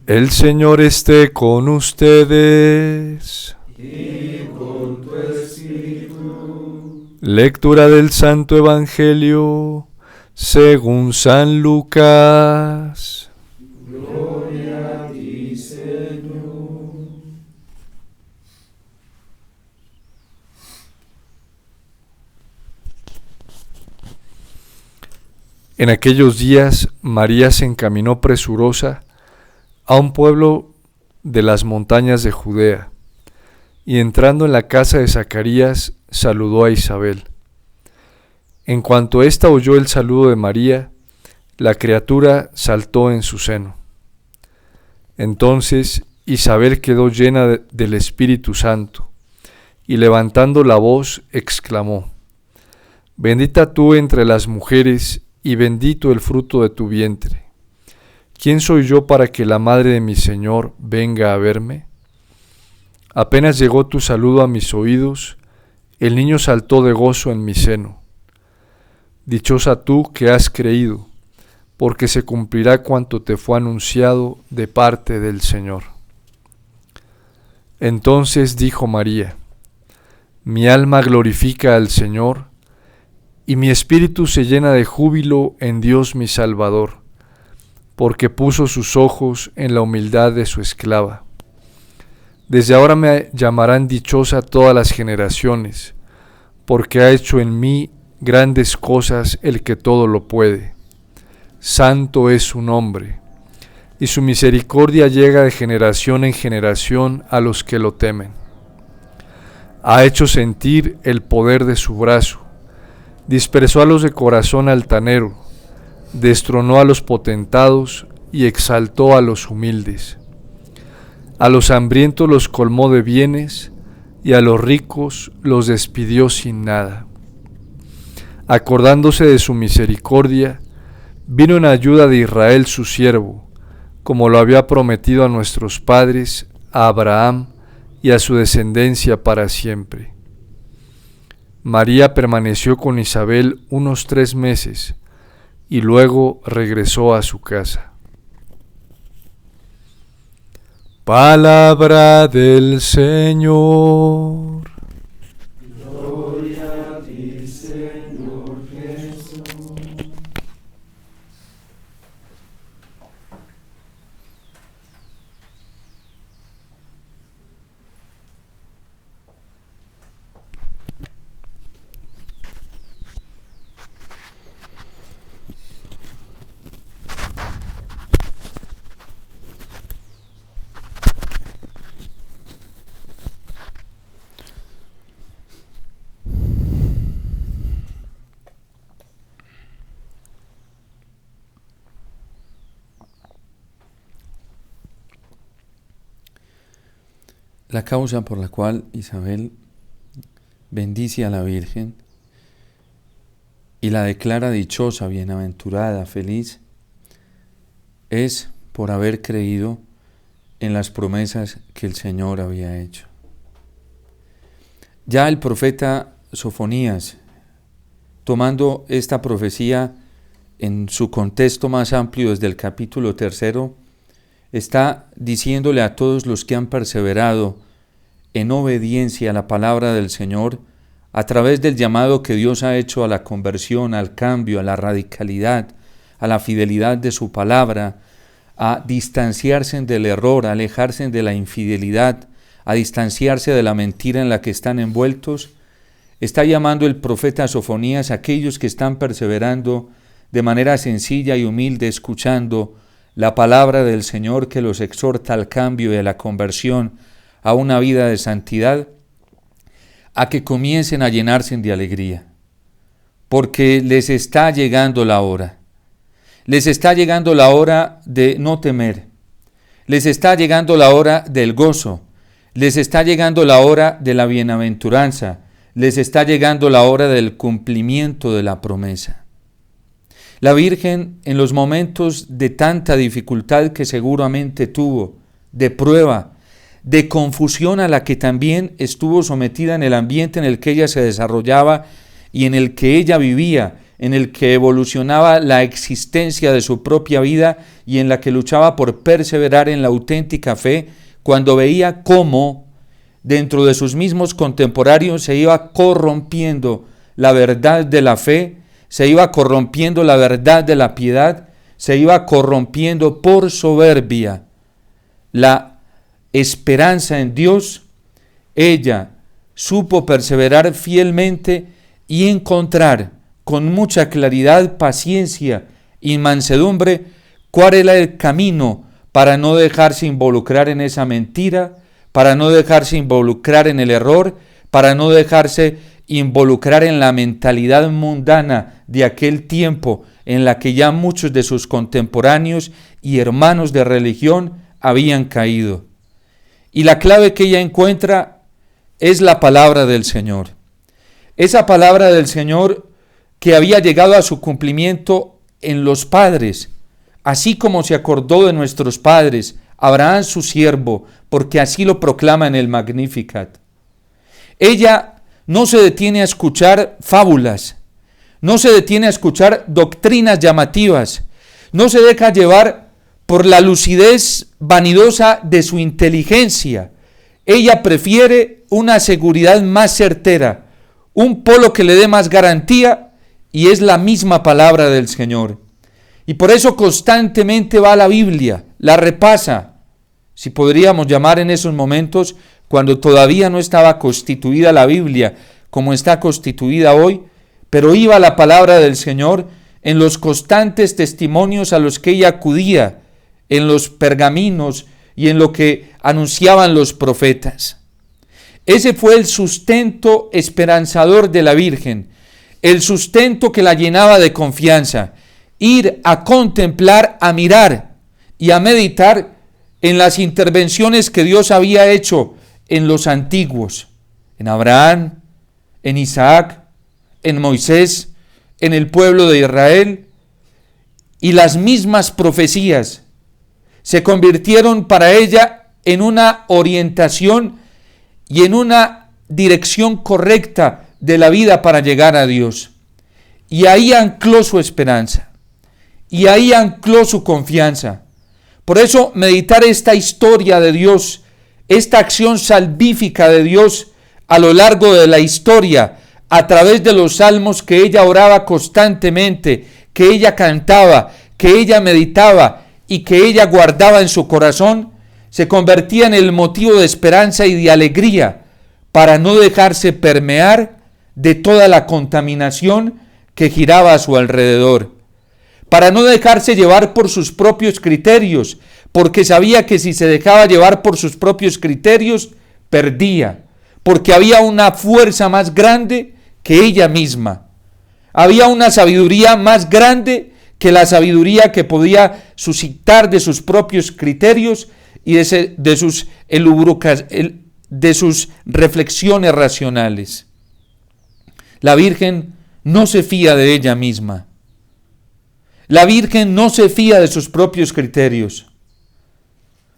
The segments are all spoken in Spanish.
El Señor esté con ustedes. Y con tu espíritu. Lectura del Santo Evangelio según San Lucas. Gloria a ti, Señor. En aquellos días María se encaminó presurosa a un pueblo de las montañas de Judea, y entrando en la casa de Zacarías, saludó a Isabel. En cuanto ésta oyó el saludo de María, la criatura saltó en su seno. Entonces Isabel quedó llena del Espíritu Santo, y levantando la voz exclamó: Bendita tú entre las mujeres, y bendito el fruto de tu vientre. ¿Quién soy yo para que la madre de mi Señor venga a verme? Apenas llegó tu saludo a mis oídos, el niño saltó de gozo en mi seno. Dichosa tú que has creído, porque se cumplirá cuanto te fue anunciado de parte del Señor. Entonces dijo María: Mi alma glorifica al Señor, y mi espíritu se llena de júbilo en Dios mi Salvador, porque puso sus ojos en la humildad de su esclava. Desde ahora me llamarán dichosa todas las generaciones, porque ha hecho en mí grandes cosas el que todo lo puede. Santo es su nombre, y su misericordia llega de generación en generación a los que lo temen. Ha hecho sentir el poder de su brazo, dispersó a los de corazón altanero, destronó a los potentados y exaltó a los humildes. A los hambrientos los colmó de bienes, y a los ricos los despidió sin nada. Acordándose de su misericordia, vino en ayuda de Israel su siervo, como lo había prometido a nuestros padres, a Abraham y a su descendencia para siempre. María permaneció con Isabel unos 3 meses, y luego regresó a su casa. Palabra del Señor. Gloria a ti, Señor Jesús. La causa por la cual Isabel bendice a la Virgen y la declara dichosa, bienaventurada, feliz, es por haber creído en las promesas que el Señor había hecho. Ya el profeta Sofonías, tomando esta profecía en su contexto más amplio desde el capítulo 3, está diciéndole a todos los que han perseverado en obediencia a la palabra del Señor, a través del llamado que Dios ha hecho a la conversión, al cambio, a la radicalidad, a la fidelidad de su palabra, a distanciarse del error, a alejarse de la infidelidad, a distanciarse de la mentira en la que están envueltos. Está llamando el profeta Sofonías a aquellos que están perseverando de manera sencilla y humilde, escuchando la palabra del Señor que los exhorta al cambio y a la conversión, a una vida de santidad, a que comiencen a llenarse de alegría, porque les está llegando la hora. Les está llegando la hora de no temer, les está llegando la hora del gozo, les está llegando la hora de la bienaventuranza, les está llegando la hora del cumplimiento de la promesa. La Virgen, en los momentos de tanta dificultad que seguramente tuvo, de prueba, de confusión a la que también estuvo sometida en el ambiente en el que ella se desarrollaba y en el que ella vivía, en el que evolucionaba la existencia de su propia vida y en la que luchaba por perseverar en la auténtica fe, cuando veía cómo dentro de sus mismos contemporáneos se iba corrompiendo la verdad de la fe, se iba corrompiendo la verdad de la piedad, se iba corrompiendo por soberbia la esperanza en Dios, ella supo perseverar fielmente y encontrar con mucha claridad, paciencia y mansedumbre cuál era el camino para no dejarse involucrar en esa mentira, para no dejarse involucrar en el error, para no dejarse involucrar en la mentalidad mundana de aquel tiempo en la que ya muchos de sus contemporáneos y hermanos de religión habían caído. Y la clave que ella encuentra es la palabra del Señor. Esa palabra del Señor que había llegado a su cumplimiento en los padres, así como se acordó de nuestros padres, Abraham su siervo, porque así lo proclama en el Magnificat. Ella no se detiene a escuchar fábulas, no se detiene a escuchar doctrinas llamativas, no se deja llevar por la lucidez vanidosa de su inteligencia. Ella prefiere una seguridad más certera, un polo que le dé más garantía, y es la misma palabra del Señor. Y por eso constantemente va a la Biblia, la repasa, si podríamos llamar en esos momentos, cuando todavía no estaba constituida la Biblia como está constituida hoy, pero iba la palabra del Señor en los constantes testimonios a los que ella acudía, en los pergaminos y en lo que anunciaban los profetas. Ese fue el sustento esperanzador de la Virgen, el sustento que la llenaba de confianza, ir a contemplar, a mirar y a meditar en las intervenciones que Dios había hecho en los antiguos, en Abraham, en Isaac, en Moisés, en el pueblo de Israel, y las mismas profecías se convirtieron para ella en una orientación y en una dirección correcta de la vida para llegar a Dios. Y ahí ancló su esperanza, y ahí ancló su confianza. Por eso meditar esta historia de Dios, esta acción salvífica de Dios a lo largo de la historia, a través de los salmos que ella oraba constantemente, que ella cantaba, que ella meditaba y que ella guardaba en su corazón, se convertía en el motivo de esperanza y de alegría para no dejarse permear de toda la contaminación que giraba a su alrededor, para no dejarse llevar por sus propios criterios, porque sabía que si se dejaba llevar por sus propios criterios, perdía, porque había una fuerza más grande que ella misma. Había una sabiduría más grande que la sabiduría que podía suscitar de sus propios criterios y de sus reflexiones racionales. La Virgen no se fía de ella misma. La Virgen no se fía de sus propios criterios.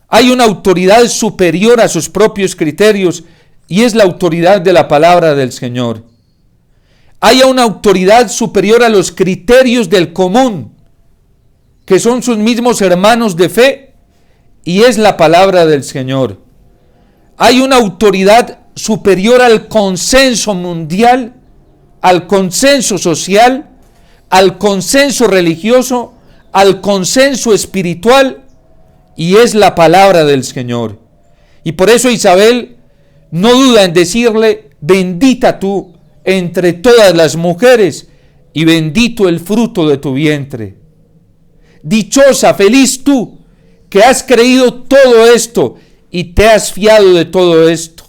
Hay una autoridad superior a sus propios criterios y es la autoridad de la palabra del Señor. Hay una autoridad superior a los criterios del común, que son sus mismos hermanos de fe, y es la palabra del Señor. Hay una autoridad superior al consenso mundial, al consenso social, al consenso religioso, al consenso espiritual, y es la palabra del Señor. Y por eso Isabel no duda en decirle: bendita tú entre todas las mujeres, y bendito el fruto de tu vientre. Dichosa, feliz tú, que has creído todo esto y te has fiado de todo esto.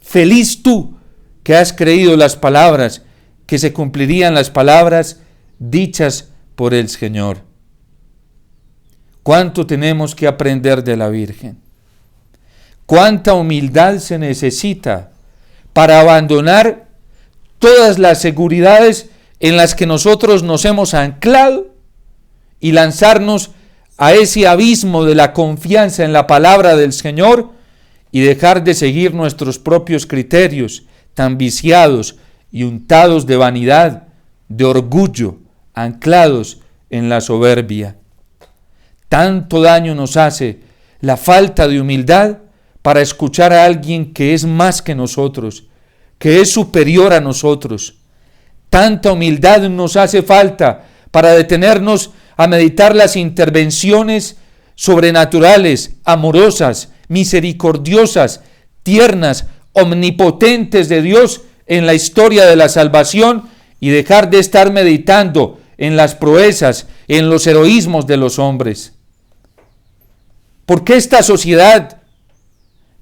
Feliz tú, que has creído las palabras, que se cumplirían las palabras dichas por el Señor. ¿Cuánto tenemos que aprender de la Virgen? ¿Cuánta humildad se necesita para abandonar todas las seguridades en las que nosotros nos hemos anclado y lanzarnos a ese abismo de la confianza en la palabra del Señor y dejar de seguir nuestros propios criterios tan viciados y untados de vanidad, de orgullo, anclados en la soberbia. Tanto daño nos hace la falta de humildad para escuchar a alguien que es más que nosotros, que es superior a nosotros. Tanta humildad nos hace falta para detenernos a meditar las intervenciones sobrenaturales, amorosas, misericordiosas, tiernas, omnipotentes de Dios en la historia de la salvación y dejar de estar meditando en las proezas, en los heroísmos de los hombres. Porque esta sociedad,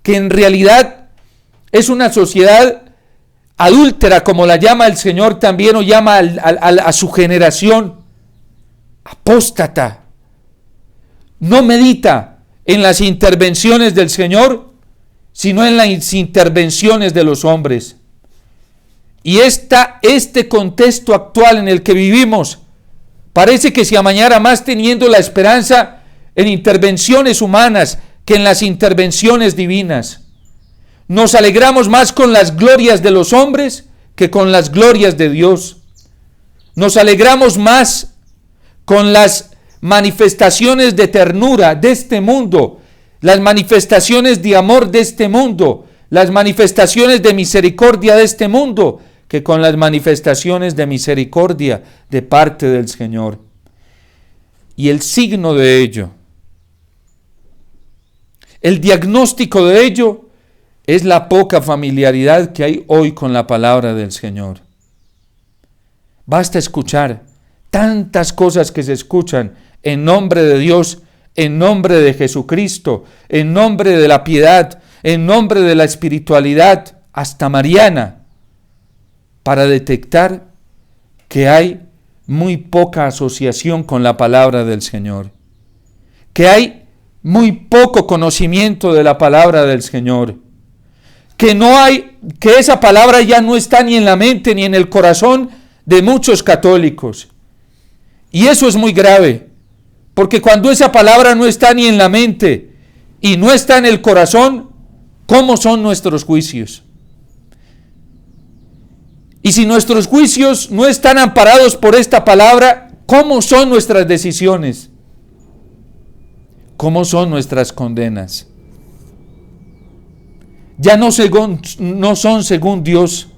que en realidad es una sociedad adúltera, como la llama el Señor también, o llama a su generación, apóstata, no medita en las intervenciones del Señor, sino en las intervenciones de los hombres. Y este contexto actual en el que vivimos parece que se amañara más teniendo la esperanza en intervenciones humanas que en las intervenciones divinas. Nos alegramos más con las glorias de los hombres que con las glorias de Dios. Nos alegramos más con las manifestaciones de ternura de este mundo, las manifestaciones de amor de este mundo, las manifestaciones de misericordia de este mundo, que con las manifestaciones de misericordia de parte del Señor. Y el signo de ello, el diagnóstico de ello, es la poca familiaridad que hay hoy con la palabra del Señor. Basta escuchar tantas cosas que se escuchan en nombre de Dios, en nombre de Jesucristo, en nombre de la piedad, en nombre de la espiritualidad, hasta mariana, para detectar que hay muy poca asociación con la palabra del Señor, que hay muy poco conocimiento de la palabra del Señor, que esa palabra ya no está ni en la mente ni en el corazón de muchos católicos. Y eso es muy grave, porque cuando esa palabra no está ni en la mente y no está en el corazón, ¿cómo son nuestros juicios? Y si nuestros juicios no están amparados por esta palabra, ¿cómo son nuestras decisiones? ¿Cómo son nuestras condenas? Ya no son según Dios.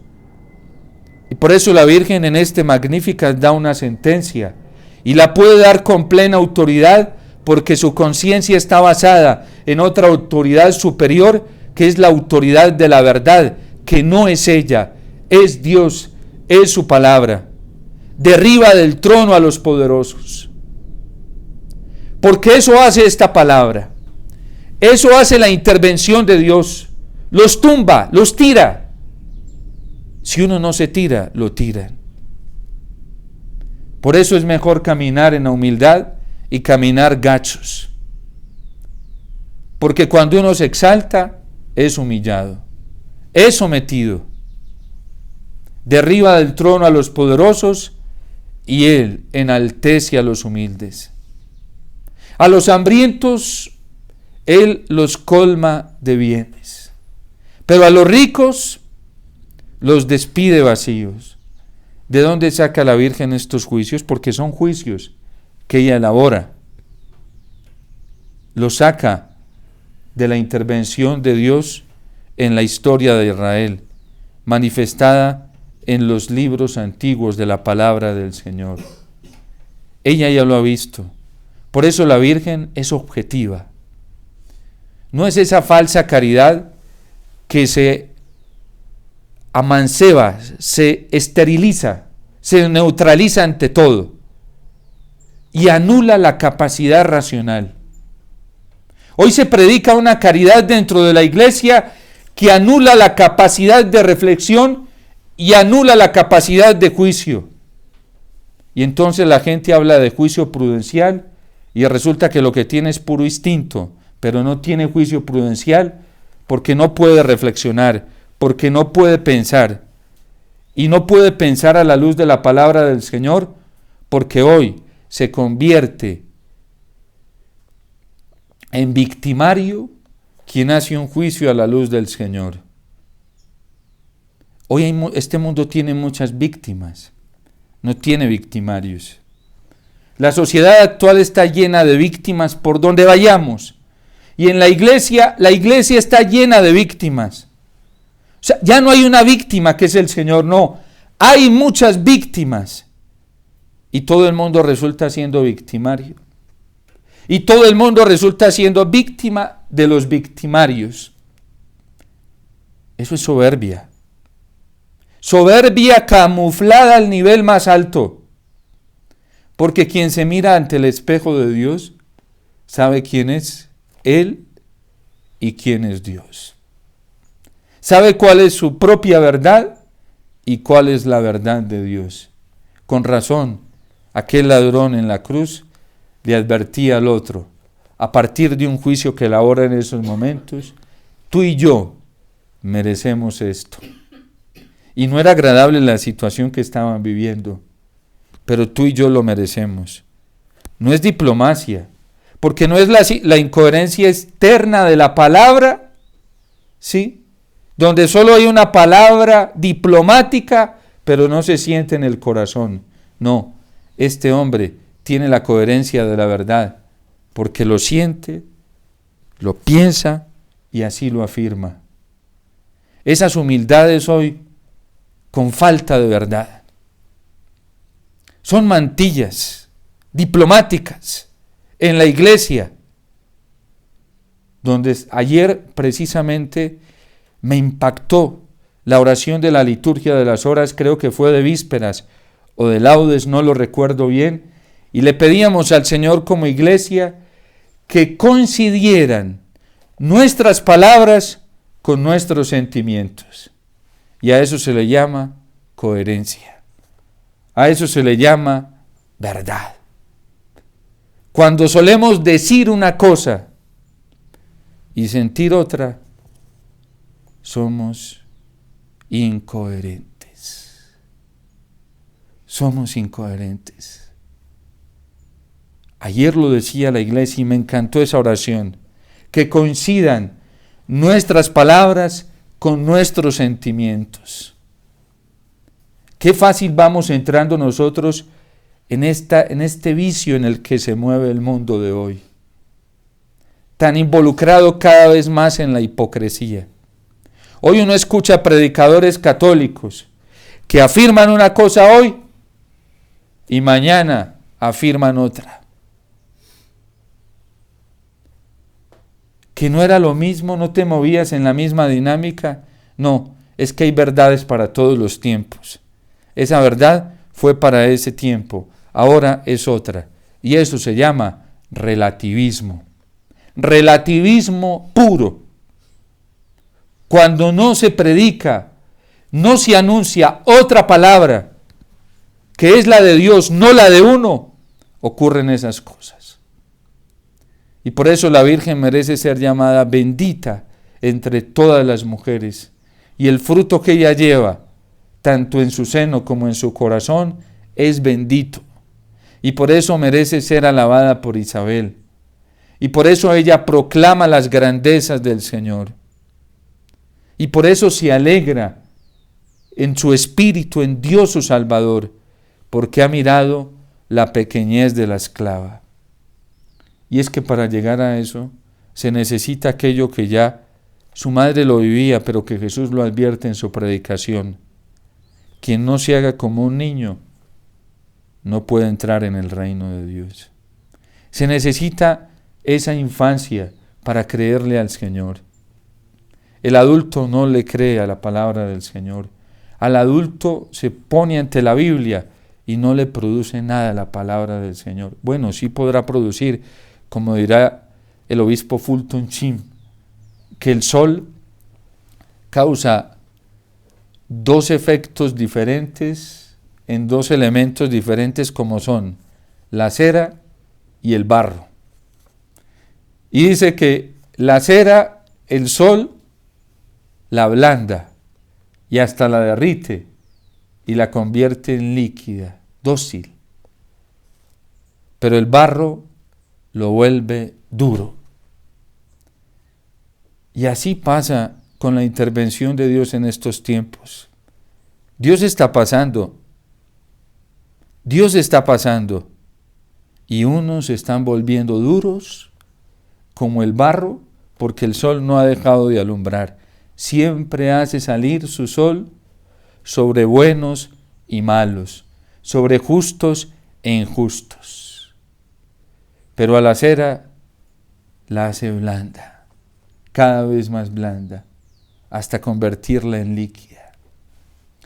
Y por eso la Virgen en este Magníficat da una sentencia, y la puede dar con plena autoridad, porque su conciencia está basada en otra autoridad superior, que es la autoridad de la verdad, que no es ella, es Dios, es su palabra. Derriba del trono a los poderosos. Porque eso hace esta palabra. Eso hace la intervención de Dios. Los tumba, los tira. Si uno no se tira, lo tiran. Por eso es mejor caminar en la humildad y caminar gachos. Porque cuando uno se exalta, es humillado, es sometido. Derriba del trono a los poderosos y Él enaltece a los humildes. A los hambrientos Él los colma de bienes, pero a los ricos los despide vacíos. ¿De dónde saca la Virgen estos juicios? Porque son juicios que ella elabora. Los saca de la intervención de Dios en la historia de Israel, manifestada en los libros antiguos de la palabra del Señor. Ella ya lo ha visto. Por eso la Virgen es objetiva. No es esa falsa caridad que se amanceba, se esteriliza, se neutraliza ante todo y anula la capacidad racional. Hoy se predica una caridad dentro de la iglesia que anula la capacidad de reflexión y anula la capacidad de juicio. Y entonces la gente habla de juicio prudencial y resulta que lo que tiene es puro instinto, pero no tiene juicio prudencial porque no puede reflexionar, porque no puede pensar. Y no puede pensar a la luz de la palabra del Señor porque hoy se convierte en victimario quien hace un juicio a la luz del Señor. Hoy este mundo tiene muchas víctimas. no tiene victimarios. La sociedad actual está llena de víctimas por donde vayamos. Y en la iglesia está llena de víctimas. O sea, ya no hay una víctima que es el Señor, no. Hay muchas víctimas. Y todo el mundo resulta siendo victimario. Y todo el mundo resulta siendo víctima de los victimarios. Eso es soberbia. Soberbia camuflada al nivel más alto. Porque quien se mira ante el espejo de Dios sabe quién es Él y quién es Dios. Sabe cuál es su propia verdad y cuál es la verdad de Dios. Con razón, aquel ladrón en la cruz le advertía al otro, a partir de un juicio que elabora en esos momentos, tú y yo merecemos esto. Y no era agradable la situación que estaban viviendo, pero tú y yo lo merecemos. No es diplomacia, porque no es la incoherencia externa de la palabra, ¿sí? Donde solo hay una palabra diplomática, pero no se siente en el corazón. No, este hombre tiene la coherencia de la verdad, porque lo siente, lo piensa y así lo afirma. Esas humildades hoy con falta de verdad. Son mantillas diplomáticas en la iglesia, donde ayer precisamente me impactó la oración de la liturgia de las horas, creo que fue de vísperas o de laudes, no lo recuerdo bien, y le pedíamos al Señor como iglesia que coincidieran nuestras palabras con nuestros sentimientos. Y a eso se le llama coherencia. A eso se le llama verdad. Cuando solemos decir una cosa y sentir otra, somos incoherentes. Somos incoherentes. Ayer lo decía la iglesia y me encantó esa oración. Que coincidan nuestras palabras con nuestros sentimientos. Qué fácil vamos entrando nosotros en este vicio en el que se mueve el mundo de hoy. Tan involucrado cada vez más en la hipocresía. Hoy uno escucha predicadores católicos que afirman una cosa hoy y mañana afirman otra. Que no era lo mismo, no te movías en la misma dinámica. No, es que hay verdades para todos los tiempos. Esa verdad fue para ese tiempo, ahora es otra. Y eso se llama relativismo. Relativismo puro. Cuando no se predica, no se anuncia otra palabra, que es la de Dios, no la de uno, ocurren esas cosas. Y por eso la Virgen merece ser llamada bendita entre todas las mujeres. Y el fruto que ella lleva, tanto en su seno como en su corazón, es bendito. Y por eso merece ser alabada por Isabel. Y por eso ella proclama las grandezas del Señor. Y por eso se alegra en su espíritu, en Dios su Salvador, porque ha mirado la pequeñez de la esclava. Y es que para llegar a eso se necesita aquello que ya su madre lo vivía, pero que Jesús lo advierte en su predicación. Quien no se haga como un niño no puede entrar en el reino de Dios. Se necesita esa infancia para creerle al Señor. El adulto no le cree a la palabra del Señor. Al adulto se pone ante la Biblia y no le produce nada la palabra del Señor. Bueno, sí podrá producir, como dirá el obispo Fulton Sheen, que el sol causa dos efectos diferentes en dos elementos diferentes como son la cera y el barro. Y dice que la cera, el sol, la ablanda y hasta la derrite y la convierte en líquida, dócil. Pero el barro lo vuelve duro. Y así pasa con la intervención de Dios en estos tiempos. Dios está pasando Dios está pasando y unos se están volviendo duros como el barro porque el sol no ha dejado de alumbrar. Siempre hace salir su sol sobre buenos y malos, sobre justos e injustos. Pero a la cera la hace blanda, cada vez más blanda, hasta convertirla en líquida.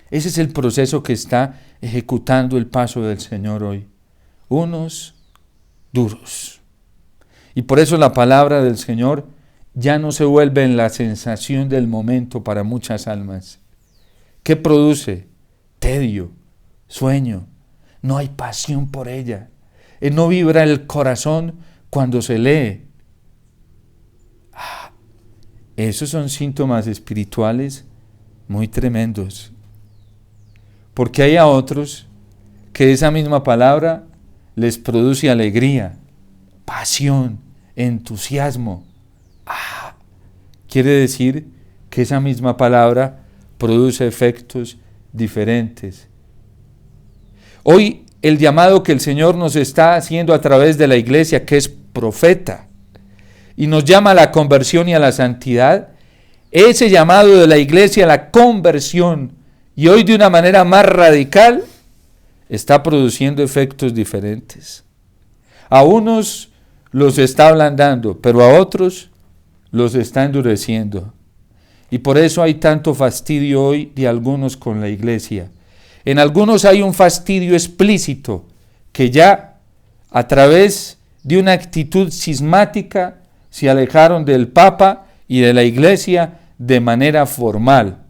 Ese es el proceso que está ejecutando el paso del Señor hoy. Unos duros. Y por eso la palabra del Señor ya no se vuelve en la sensación del momento para muchas almas. ¿Qué produce? Tedio, sueño. No hay pasión por ella. No vibra el corazón cuando se lee. Esos son síntomas espirituales muy tremendos. Porque hay a otros que esa misma palabra les produce alegría, pasión, entusiasmo. Quiere decir que esa misma palabra produce efectos diferentes. Hoy el llamado que el Señor nos está haciendo a través de la iglesia, que es profeta, y nos llama a la conversión y a la santidad, ese llamado de la iglesia a la conversión, y hoy de una manera más radical, está produciendo efectos diferentes. A unos los está ablandando, pero a otros los está endureciendo. Y por eso hay tanto fastidio hoy de algunos con la iglesia. En algunos hay un fastidio explícito que ya a través de una actitud cismática se alejaron del Papa y de la iglesia de manera formal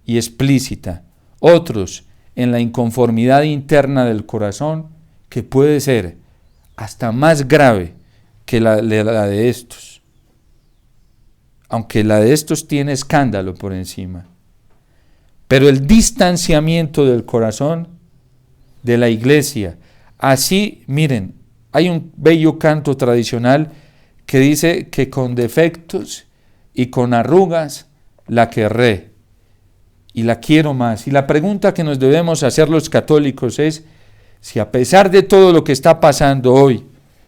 y explícita. Otros en la inconformidad interna del corazón, que puede ser hasta más grave que la de estos. Aunque la de estos tiene escándalo por encima. Pero el distanciamiento del corazón de la iglesia. Así, miren, hay un bello canto tradicional que dice que con defectos y con arrugas la querré y la quiero más. Y la pregunta que nos debemos hacer los católicos es si a pesar de todo lo que está pasando hoy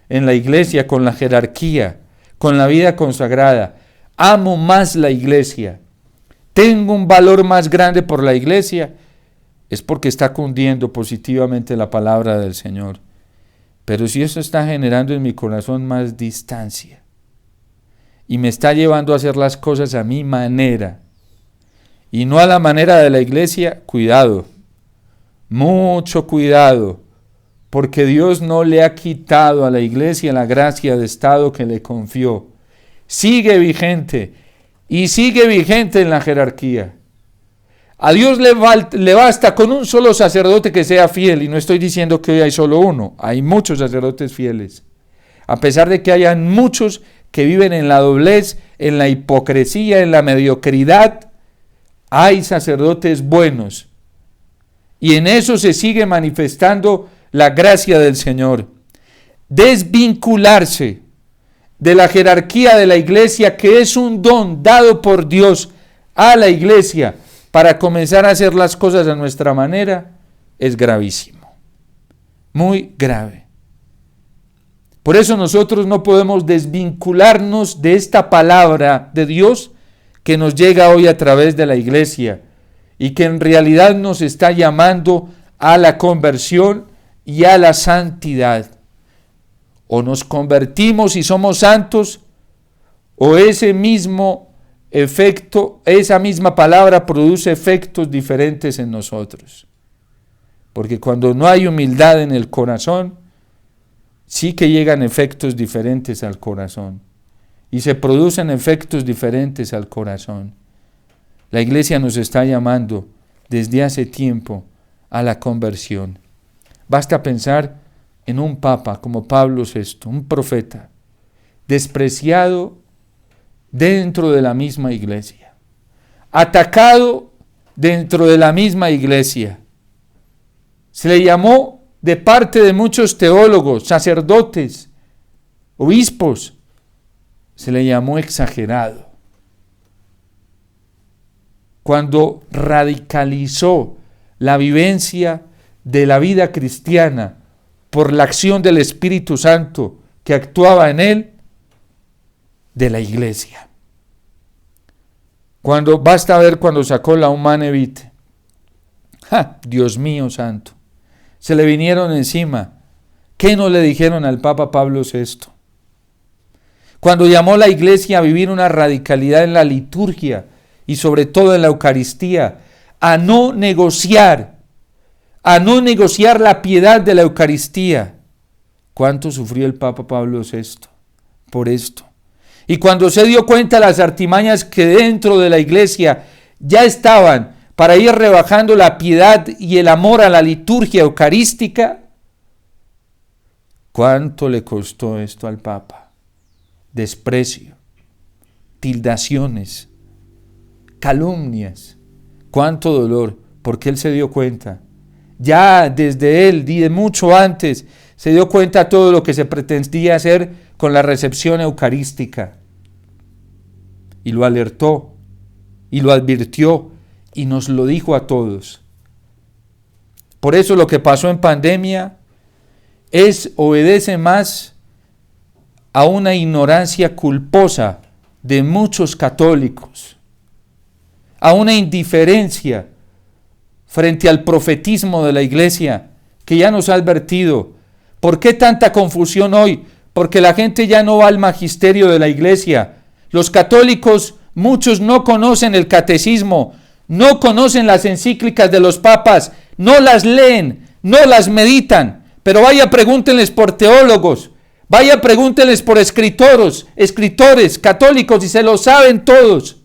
en la iglesia, con la jerarquía, con la vida consagrada, amo más la iglesia, tengo un valor más grande por la iglesia, es porque está cundiendo positivamente la palabra del Señor. Pero si eso está generando en mi corazón más distancia y me está llevando a hacer las cosas a mi manera y no a la manera de la iglesia, cuidado, mucho cuidado, porque Dios no le ha quitado a la iglesia la gracia de estado que le confió. Sigue vigente y sigue vigente en la jerarquía. A Dios le basta con un solo sacerdote que sea fiel, y no estoy diciendo que hoy hay solo uno, hay muchos sacerdotes fieles. A pesar de que hayan muchos que viven en la doblez, en la hipocresía, en la mediocridad, hay sacerdotes buenos. Y en eso se sigue manifestando la gracia del Señor. Desvincularse de la jerarquía de la iglesia, que es un don dado por Dios a la iglesia para comenzar a hacer las cosas a nuestra manera, es gravísimo, muy grave. Por eso nosotros no podemos desvincularnos de esta palabra de Dios que nos llega hoy a través de la iglesia y que en realidad nos está llamando a la conversión y a la santidad. O nos convertimos y somos santos, o ese mismo efecto, esa misma palabra produce efectos diferentes en nosotros. Porque cuando no hay humildad en el corazón, sí que llegan efectos diferentes al corazón. Y se producen efectos diferentes al corazón. La iglesia nos está llamando desde hace tiempo a la conversión. Basta pensar en un papa como Pablo VI, un profeta, despreciado dentro de la misma iglesia, atacado dentro de la misma iglesia. Se le llamó de parte de muchos teólogos, sacerdotes, obispos, se le llamó exagerado. Cuando radicalizó la vivencia de la vida cristiana por la acción del Espíritu Santo que actuaba en él, de la iglesia. Basta ver cuando sacó la Humane Vitae. Dios mío santo, se le vinieron encima. ¿Qué no le dijeron al Papa Pablo VI? Cuando llamó a la iglesia a vivir una radicalidad en la liturgia y sobre todo en la Eucaristía, a no negociar la piedad de la Eucaristía. ¿Cuánto sufrió el Papa Pablo VI por esto? Y cuando se dio cuenta de las artimañas que dentro de la iglesia ya estaban para ir rebajando la piedad y el amor a la liturgia eucarística, ¿cuánto le costó esto al Papa? Desprecio, tildaciones, calumnias, cuánto dolor, porque él se dio cuenta. Ya desde él, de mucho antes, se dio cuenta de todo lo que se pretendía hacer con la recepción eucarística. Y lo alertó, y lo advirtió, y nos lo dijo a todos. Por eso lo que pasó en pandemia obedece más a una ignorancia culposa de muchos católicos, a una indiferencia frente al profetismo de la iglesia, que ya nos ha advertido. ¿Por qué tanta confusión hoy? Porque la gente ya no va al magisterio de la iglesia. Los católicos, muchos no conocen el catecismo, no conocen las encíclicas de los papas, no las leen, no las meditan. Pero vaya, pregúntenles por teólogos, vaya, pregúntenles por escritores católicos y se lo saben todos.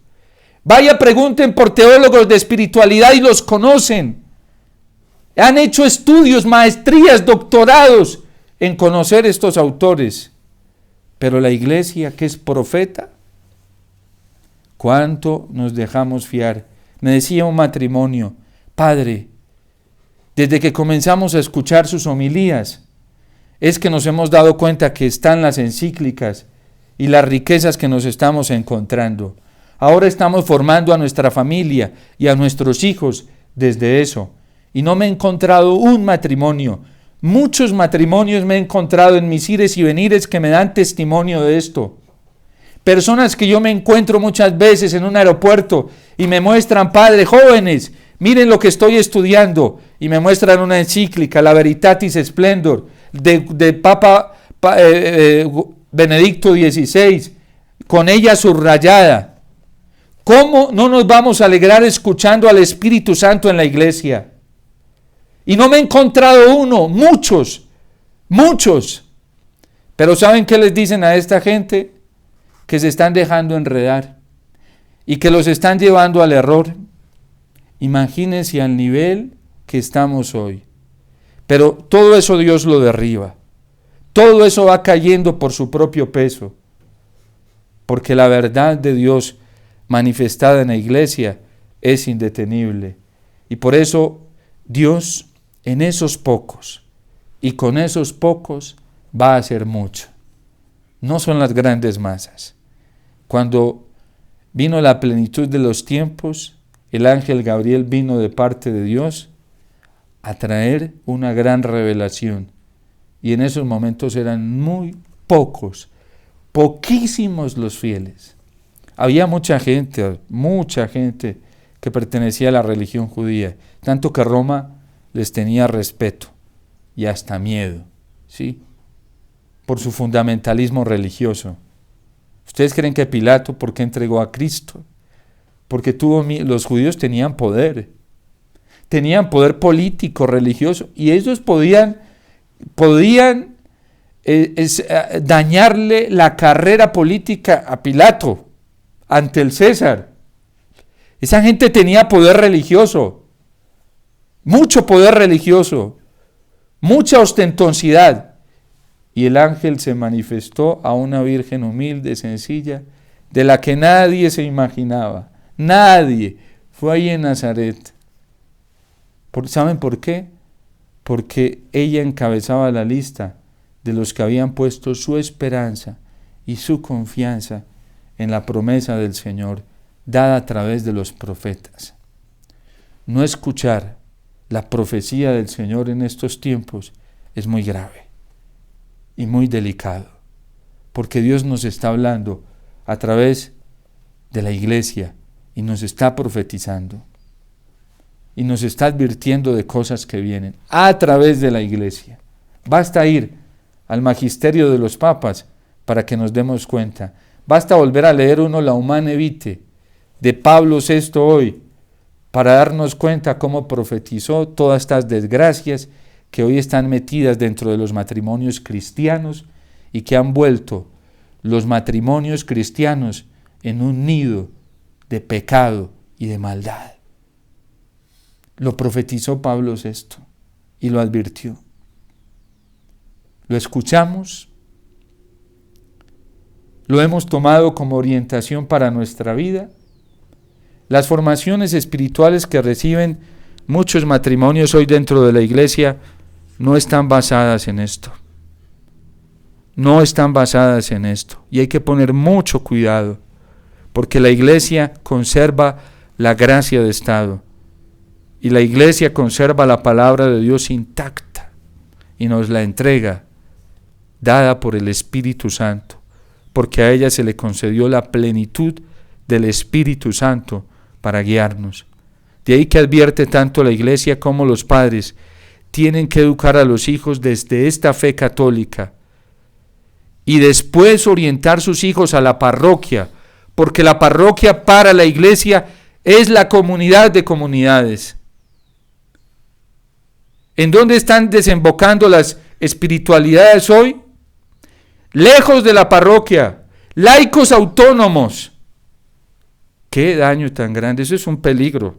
Vaya, pregunten por teólogos de espiritualidad y los conocen. Han hecho estudios, maestrías, doctorados en conocer estos autores. Pero la iglesia, que es profeta, ¿cuánto nos dejamos fiar? Me decía un matrimonio: padre, desde que comenzamos a escuchar sus homilías, es que nos hemos dado cuenta que están las encíclicas y las riquezas que nos estamos encontrando. Ahora estamos formando a nuestra familia y a nuestros hijos desde eso. Y no me he encontrado un matrimonio. Muchos matrimonios me he encontrado en mis ires y venires que me dan testimonio de esto. Personas que yo me encuentro muchas veces en un aeropuerto y me muestran: padre, jóvenes, miren lo que estoy estudiando. Y me muestran una encíclica, la Veritatis Splendor, de Papa Benedicto XVI, con ella subrayada. ¿Cómo no nos vamos a alegrar escuchando al Espíritu Santo en la iglesia? Y no me he encontrado uno, muchos. Pero ¿saben qué les dicen a esta gente? Que se están dejando enredar y que los están llevando al error. Imagínense al nivel que estamos hoy. Pero todo eso Dios lo derriba. Todo eso va cayendo por su propio peso. Porque la verdad de Dios manifestada en la iglesia es indetenible. Y por eso Dios en esos pocos y con esos pocos va a hacer mucho. No son las grandes masas. Cuando vino la plenitud de los tiempos, el ángel Gabriel vino de parte de Dios a traer una gran revelación. Y en esos momentos eran muy pocos, poquísimos los fieles. Había mucha gente que pertenecía a la religión judía, tanto que Roma les tenía respeto y hasta miedo, ¿sí? Por su fundamentalismo religioso. ¿Ustedes creen que Pilato, por qué entregó a Cristo? Porque los judíos tenían poder político, religioso, y ellos podían dañarle la carrera política a Pilato ante el César. Esa gente tenía poder religioso, mucho poder religioso, mucha ostentosidad. Y el ángel se manifestó a una virgen humilde, sencilla, de la que nadie se imaginaba. Nadie. Fue ahí en Nazaret. ¿Saben por qué? Porque ella encabezaba la lista de los que habían puesto su esperanza y su confianza en la promesa del Señor, dada a través de los profetas. No escuchar la profecía del Señor en estos tiempos es muy grave y muy delicado, porque Dios nos está hablando a través de la iglesia y nos está profetizando y nos está advirtiendo de cosas que vienen a través de la iglesia. Basta ir al magisterio de los papas para que nos demos cuenta. Basta volver a leer uno la Humane Vitae de Pablo VI hoy para darnos cuenta cómo profetizó todas estas desgracias que hoy están metidas dentro de los matrimonios cristianos y que han vuelto los matrimonios cristianos en un nido de pecado y de maldad. Lo profetizó Pablo VI y lo advirtió. Lo escuchamos, lo hemos tomado como orientación para nuestra vida. Las formaciones espirituales que reciben muchos matrimonios hoy dentro de la iglesia no están basadas en esto. No están basadas en esto. Y hay que poner mucho cuidado, porque la iglesia conserva la gracia de Estado. Y la iglesia conserva la palabra de Dios intacta y nos la entrega, dada por el Espíritu Santo, porque a ella se le concedió la plenitud del Espíritu Santo para guiarnos. De ahí que advierte tanto la iglesia como los padres tienen que educar a los hijos desde esta fe católica y después orientar sus hijos a la parroquia, porque la parroquia para la iglesia es la comunidad de comunidades. ¿En dónde están desembocando las espiritualidades hoy? Lejos de la parroquia, laicos autónomos. ¡Qué daño tan grande! Eso es un peligro.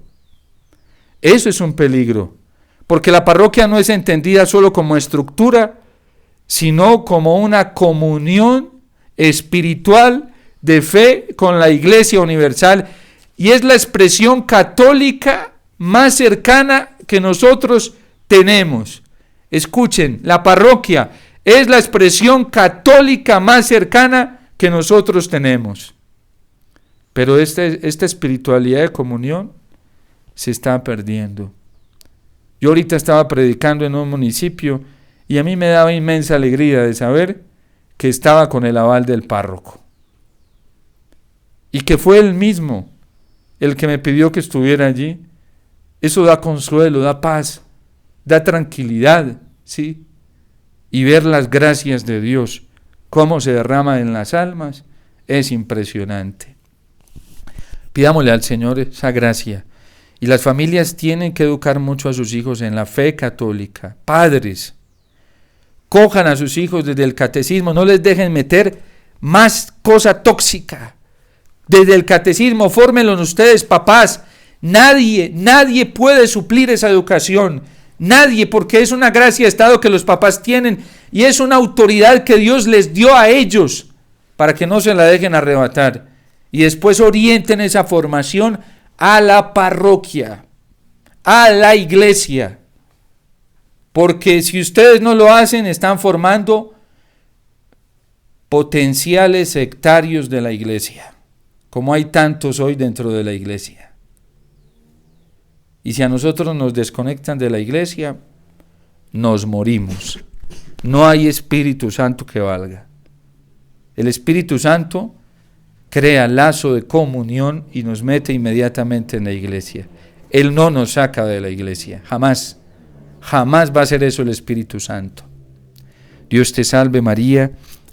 Eso es un peligro, porque la parroquia no es entendida solo como estructura, sino como una comunión espiritual de fe con la Iglesia Universal, y es la expresión católica más cercana que nosotros tenemos. Escuchen, la parroquia es la expresión católica más cercana que nosotros tenemos. Pero esta espiritualidad de comunión se está perdiendo. Yo ahorita estaba predicando en un municipio y a mí me daba inmensa alegría de saber que estaba con el aval del párroco. Y que fue él mismo el que me pidió que estuviera allí. Eso da consuelo, da paz, da tranquilidad, ¿sí? Y ver las gracias de Dios, cómo se derrama en las almas, es impresionante. Pidámosle al Señor esa gracia. Y las familias tienen que educar mucho a sus hijos en la fe católica. Padres, cojan a sus hijos desde el catecismo, no les dejen meter más cosa tóxica. Desde el catecismo, fórmenlos ustedes, papás. Nadie puede suplir esa educación. Nadie, porque es una gracia de Estado que los papás tienen y es una autoridad que Dios les dio a ellos para que no se la dejen arrebatar. Y después orienten esa formación a la parroquia, a la iglesia. Porque si ustedes no lo hacen, están formando potenciales sectarios de la iglesia, como hay tantos hoy dentro de la iglesia. Y si a nosotros nos desconectan de la iglesia, nos morimos. No hay Espíritu Santo que valga. El Espíritu Santo crea lazo de comunión y nos mete inmediatamente en la iglesia. Él no nos saca de la iglesia, jamás. Jamás va a ser eso el Espíritu Santo. Dios te salve María,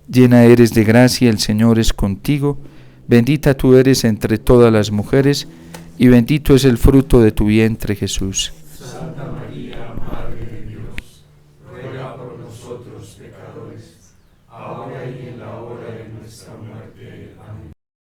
llena eres de gracia, el Señor es contigo. Bendita tú eres entre todas las mujeres, y bendito es el fruto de tu vientre, Jesús. Santa María, Madre de Dios, ruega por nosotros pecadores, ahora y en la hora de nuestra muerte. Amén.